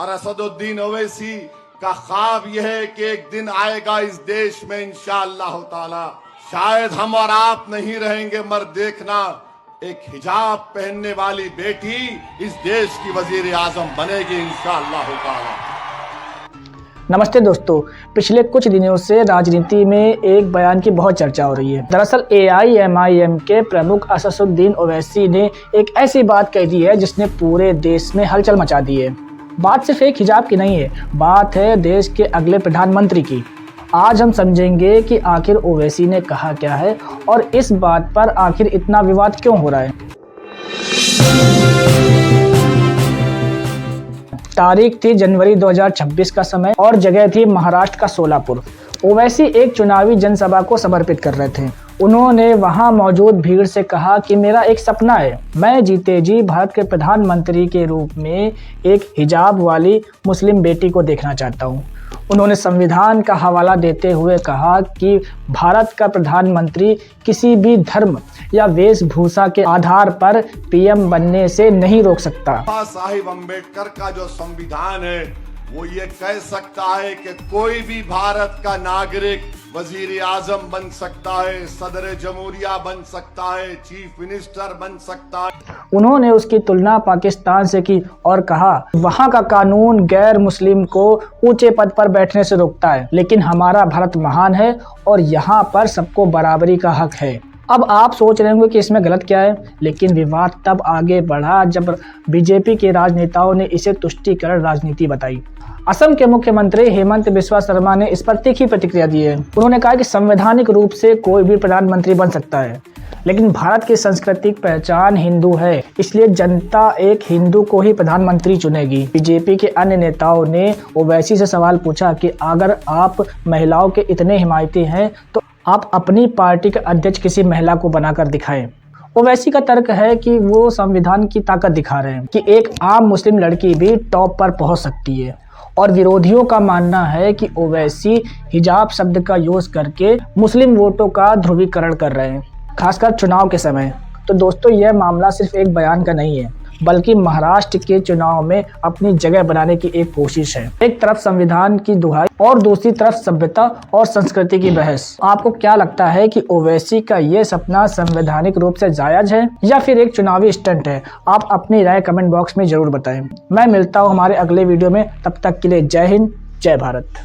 और असदुद्दीन ओवैसी का ख्वाब यह है कि एक दिन आएगा इस देश में इंशाअल्लाह ताला, शायद हम और आप नहीं रहेंगे मगर देखना एक हिजाब पहनने वाली बेटी इस देश की वजीर आजम बनेगी इंशाअल्लाह ताला। नमस्ते दोस्तों, पिछले कुछ दिनों से राजनीति में एक बयान की बहुत चर्चा हो रही है। दरअसल AIMIM के प्रमुख असदुद्दीन ओवैसी ने एक ऐसी बात कह दी है जिसने पूरे देश में हलचल मचा दी है। बात सिर्फ एक हिजाब की नहीं है, बात है देश के अगले प्रधानमंत्री की। आज हम समझेंगे कि आखिर ओवैसी ने कहा क्या है और इस बात पर आखिर इतना विवाद क्यों हो रहा है। तारीख थी जनवरी 2026 का समय और जगह थी महाराष्ट्र का सोलापुर। ओवैसी एक चुनावी जनसभा को समर्पित कर रहे थे। उन्होंने वहां मौजूद भीड़ से कहा कि मेरा एक सपना है, मैं जीते जी भारत के प्रधानमंत्री के रूप में एक हिजाब वाली मुस्लिम बेटी को देखना चाहता हूं। उन्होंने संविधान का हवाला देते हुए कहा कि भारत का प्रधानमंत्री किसी भी धर्म या वेशभूषा के आधार पर PM बनने से नहीं रोक सकता। साहिब अम्बेडकर का जो संविधान है वो ये कह सकता है कि कोई भी भारत का नागरिक वजीर आजम बन सकता है, सदर जमहूरिया बन सकता है, चीफ मिनिस्टर बन सकता है। उन्होंने उसकी तुलना पाकिस्तान से की और कहा वहां का कानून गैर मुस्लिम को ऊंचे पद पर बैठने से रोकता है, लेकिन हमारा भारत महान है और यहाँ पर सबको बराबरी का हक है। अब आप सोच रहे होंगे कि इसमें गलत क्या है, लेकिन विवाद तब आगे बढ़ा जब BJP के राजनेताओं ने इसे तुष्टीकरण राजनीति बताई। असम के मुख्यमंत्री हेमंत बिस्वा शर्मा ने इस पर तीखी प्रतिक्रिया दी है। उन्होंने कहा कि संवैधानिक रूप से कोई भी प्रधानमंत्री बन सकता है, लेकिन भारत की सांस्कृतिक पहचान हिंदू है, इसलिए जनता एक हिंदू को ही प्रधानमंत्री चुनेगी। BJP के अन्य नेताओं ने ओवैसी से सवाल पूछा कि अगर आप महिलाओं के इतने हिमायती हैं तो आप अपनी पार्टी के अध्यक्ष किसी महिला को बनाकर दिखाएं। ओवैसी का तर्क है कि वो संविधान की ताकत दिखा रहे हैं कि एक आम मुस्लिम लड़की भी टॉप पर पहुंच सकती है, और विरोधियों का मानना है कि ओवैसी हिजाब शब्द का यूज करके मुस्लिम वोटों का ध्रुवीकरण कर रहे हैं, खासकर चुनाव के समय। तो दोस्तों, यह मामला सिर्फ एक बयान का नहीं है, बल्कि महाराष्ट्र के चुनाव में अपनी जगह बनाने की एक कोशिश है। एक तरफ संविधान की दुहाई और दूसरी तरफ सभ्यता और संस्कृति की बहस। आपको क्या लगता है कि ओवैसी का ये सपना संवैधानिक रूप से जायज है या फिर एक चुनावी स्टंट है? आप अपनी राय कमेंट बॉक्स में जरूर बताएं। मैं मिलता हूँ हमारे अगले वीडियो में, तब तक के लिए जय हिंद, जय भारत।